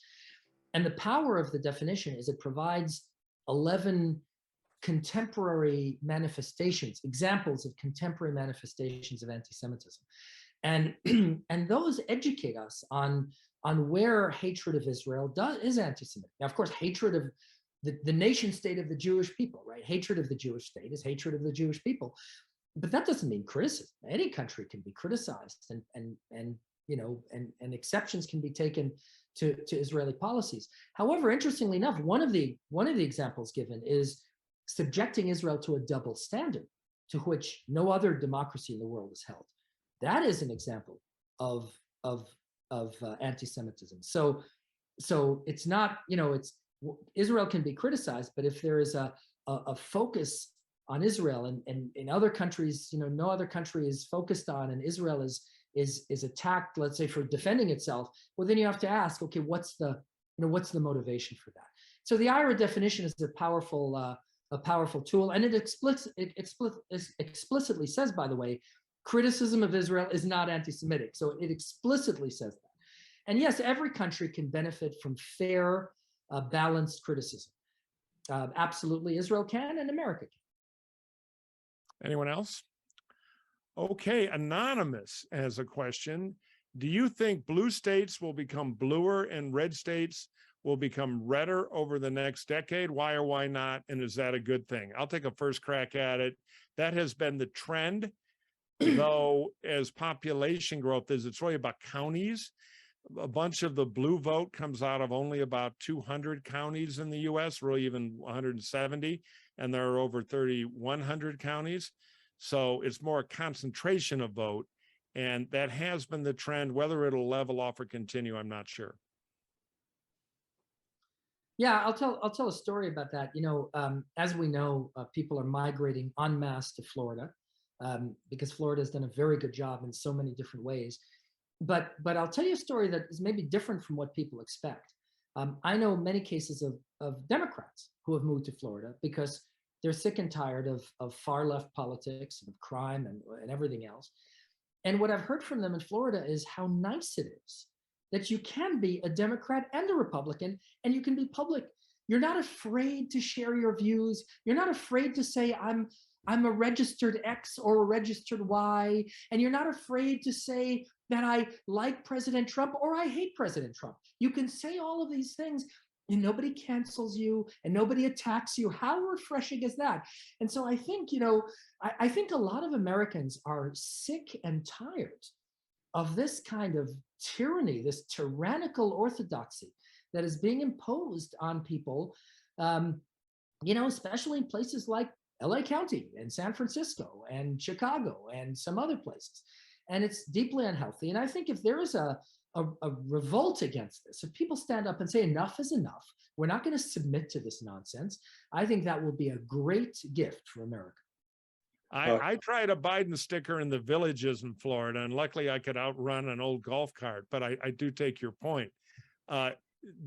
And the power of the definition is it provides 11 contemporary manifestations, examples of contemporary manifestations of anti-Semitism. And those educate us on where hatred of Israel is anti-Semitic. Now, of course, hatred of the nation state of the Jewish people, right? Hatred of the Jewish state is hatred of the Jewish people. But that doesn't mean criticism. Any country can be criticized, and exceptions can be taken to Israeli policies. However, interestingly enough, one of the examples given is subjecting Israel to a double standard to which no other democracy in the world is held. That is an example of anti-Semitism. So it's not, Israel can be criticized, but if there is a focus on Israel, and in other countries, no other country is focused on, and Israel is attacked, let's say, for defending itself, well, then you have to ask, okay, what's the motivation for that? So the IRA definition is a powerful tool, and it explicitly says, by the way, criticism of Israel is not anti-Semitic. So it explicitly says that. And yes, every country can benefit from fair, balanced criticism. Absolutely, Israel can, and America can. Anyone else? Okay, Anonymous has a question. Do you think blue states will become bluer and red states will become redder over the next decade? Why or why not? And is that a good thing? I'll take a first crack at it. That has been the trend, though, as population growth is, it's really about counties. A bunch of the blue vote comes out of only about 200 counties in the US, really even 170, and there are over 3,100 counties. So it's more a concentration of vote, and that has been the trend. Whether it'll level off or continue, I'm not sure. Yeah, I'll tell a story about that. As we know, people are migrating en masse to Florida because Florida has done a very good job in so many different ways. But I'll tell you a story that is maybe different from what people expect. I know many cases of Democrats who have moved to Florida because they're sick and tired of far left politics and of crime and everything else. And what I've heard from them in Florida is how nice it is that you can be a Democrat and a Republican, and you can be public. You're not afraid to share your views. You're not afraid to say, I'm a registered X or a registered Y, and you're not afraid to say that I like President Trump or I hate President Trump. You can say all of these things and nobody cancels you and nobody attacks you. How refreshing is that? And so I think, I think a lot of Americans are sick and tired of this kind of tyranny, this tyrannical orthodoxy that is being imposed on people, especially in places like LA County and San Francisco and Chicago and some other places. And it's deeply unhealthy. And I think if there is a revolt against this, if people stand up and say enough is enough, we're not going to submit to this nonsense, I think that will be a great gift for America. I tried a Biden sticker in the Villages in Florida, and luckily I could outrun an old golf cart, but I do take your point.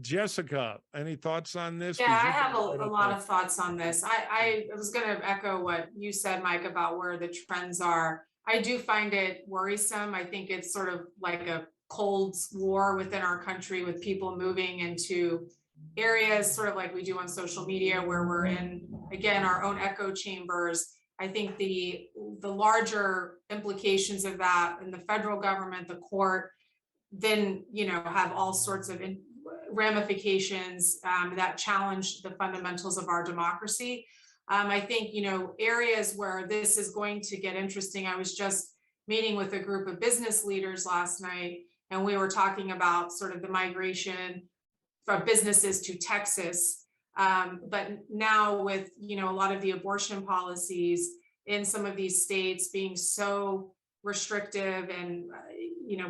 Jessica, any thoughts on this? Yeah, I have a lot of thoughts on this. I was going to echo what you said, Mike, about where the trends are. I do find it worrisome. I think it's sort of like a Cold War within our country, with people moving into areas sort of like we do on social media, where we're in, again, our own echo chambers. I think the larger implications of that in the federal government, the court, then, have all sorts of ramifications that challenge the fundamentals of our democracy. I think, areas where this is going to get interesting. I was just meeting with a group of business leaders last night, and we were talking about sort of the migration from businesses to Texas. But now with, a lot of the abortion policies in some of these states being so restrictive, and,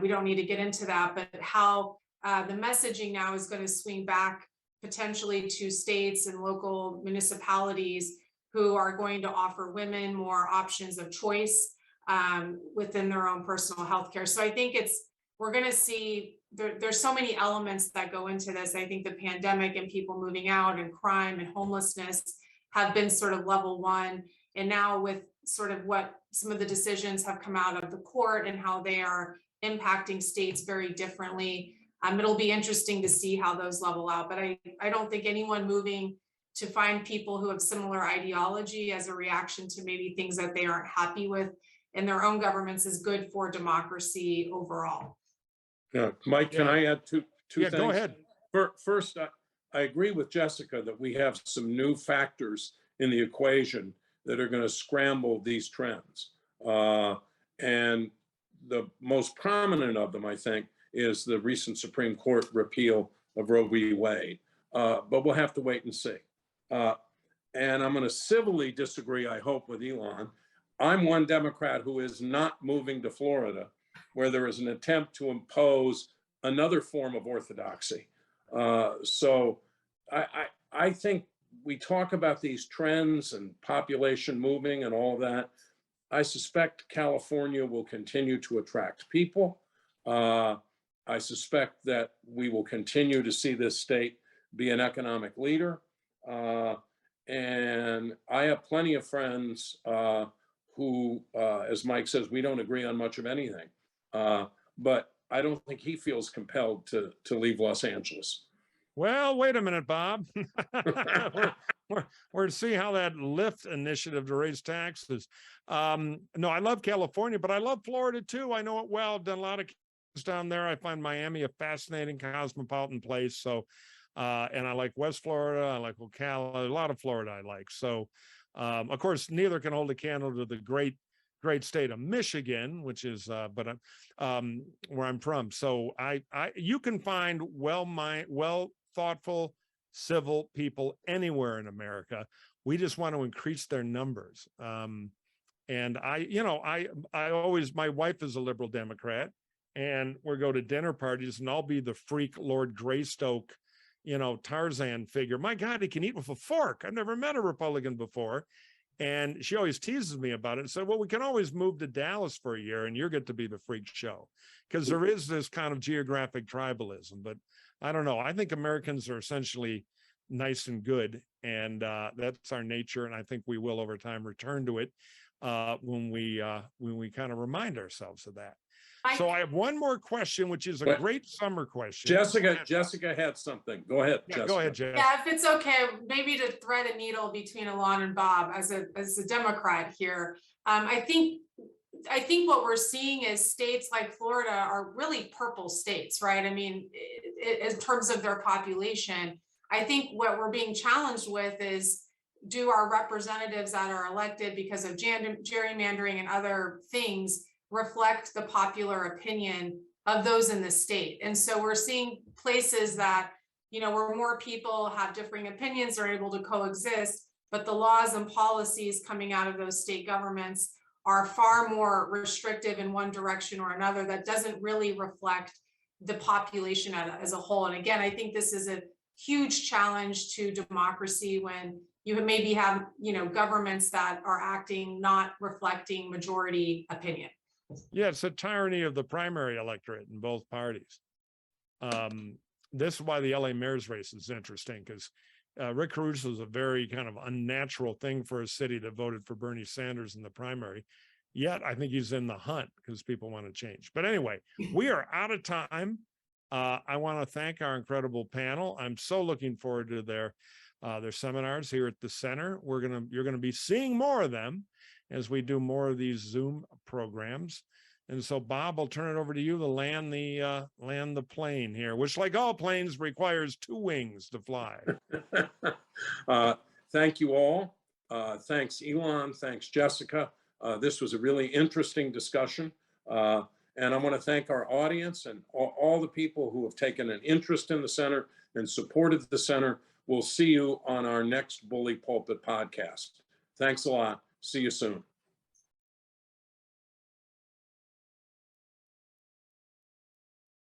we don't need to get into that, but how the messaging now is going to swing back potentially to states and local municipalities who are going to offer women more options of choice within their own personal health care. So I think we're going to see there's so many elements that go into this. I think the pandemic and people moving out and crime and homelessness have been sort of level one. And now with sort of what some of the decisions have come out of the court and how they are impacting states very differently, it'll be interesting to see how those level out. But I don't think anyone moving to find people who have similar ideology as a reaction to maybe things that they aren't happy with in their own governments is good for democracy overall. Yeah, Mike, can I add two things? Go ahead. First, I agree with Jessica that we have some new factors in the equation that are going to scramble these trends. And the most prominent of them, I think, is the recent Supreme Court repeal of Roe v. Wade. But we'll have to wait and see. And I'm going to civilly disagree, I hope, with Elan. I'm one Democrat who is not moving to Florida, where there is an attempt to impose another form of orthodoxy. So I think we talk about these trends and population moving and all that. I suspect California will continue to attract people. I suspect that we will continue to see this state be an economic leader. And I have plenty of friends who, as Mike says, we don't agree on much of anything. But I don't think he feels compelled to leave Los Angeles. Well, wait a minute, Bob. we're to see how that Lyft initiative to raise taxes. No, I love California, but I love Florida too. I know it well. I've done a lot of cases down there. I find Miami a fascinating cosmopolitan place. So, and I like West Florida. I like Ocala. A lot of Florida I like. So, of course, neither can hold a candle to the great state of Michigan, which is, where I'm from. So you can find well thoughtful, civil people anywhere in America. We just want to increase their numbers. And I always, my wife is a liberal Democrat, and we go to dinner parties, and I'll be the freak Lord Greystoke, Tarzan figure. My God, he can eat with a fork. I've never met a Republican before. And she always teases me about it and said, well, we can always move to Dallas for a year and you get to be the freak show. Because there is this kind of geographic tribalism. But I don't know. I think Americans are essentially nice and good. And that's our nature. And I think we will over time return to it when we kind of remind ourselves of that. So I have one more question, which is a great summer question. Jessica had something. Go ahead, Jessica. Go ahead, Jessica. Yeah, if it's okay, maybe to thread a needle between Elan and Bob as a Democrat here. I think what we're seeing is states like Florida are really purple states, right? I mean, in terms of their population, I think what we're being challenged with is, do our representatives that are elected because of gerrymandering and other things reflect the popular opinion of those in the state? And so we're seeing places that, where more people have differing opinions are able to coexist, but the laws and policies coming out of those state governments are far more restrictive in one direction or another that doesn't really reflect the population as a whole. And again, I think this is a huge challenge to democracy when you maybe have, governments that are acting not reflecting majority opinion. Yeah, it's a tyranny of the primary electorate in both parties. This is why the LA mayor's race is interesting, because Rick Caruso is a very kind of unnatural thing for a city that voted for Bernie Sanders in the primary. Yet I think he's in the hunt because people want to change. But anyway, we are out of time. I want to thank our incredible panel. I'm so looking forward to their seminars here at the center. You're gonna be seeing more of them as we do more of these Zoom programs. And so, Bob, I'll turn it over to you to land the plane here, which, like all planes, requires 2 wings to fly. Thank you all. Thanks, Elan. Thanks, Jessica. This was a really interesting discussion. And I want to thank our audience and all the people who have taken an interest in the center and supported the center. We'll see you on our next Bully Pulpit podcast. Thanks a lot. See you soon.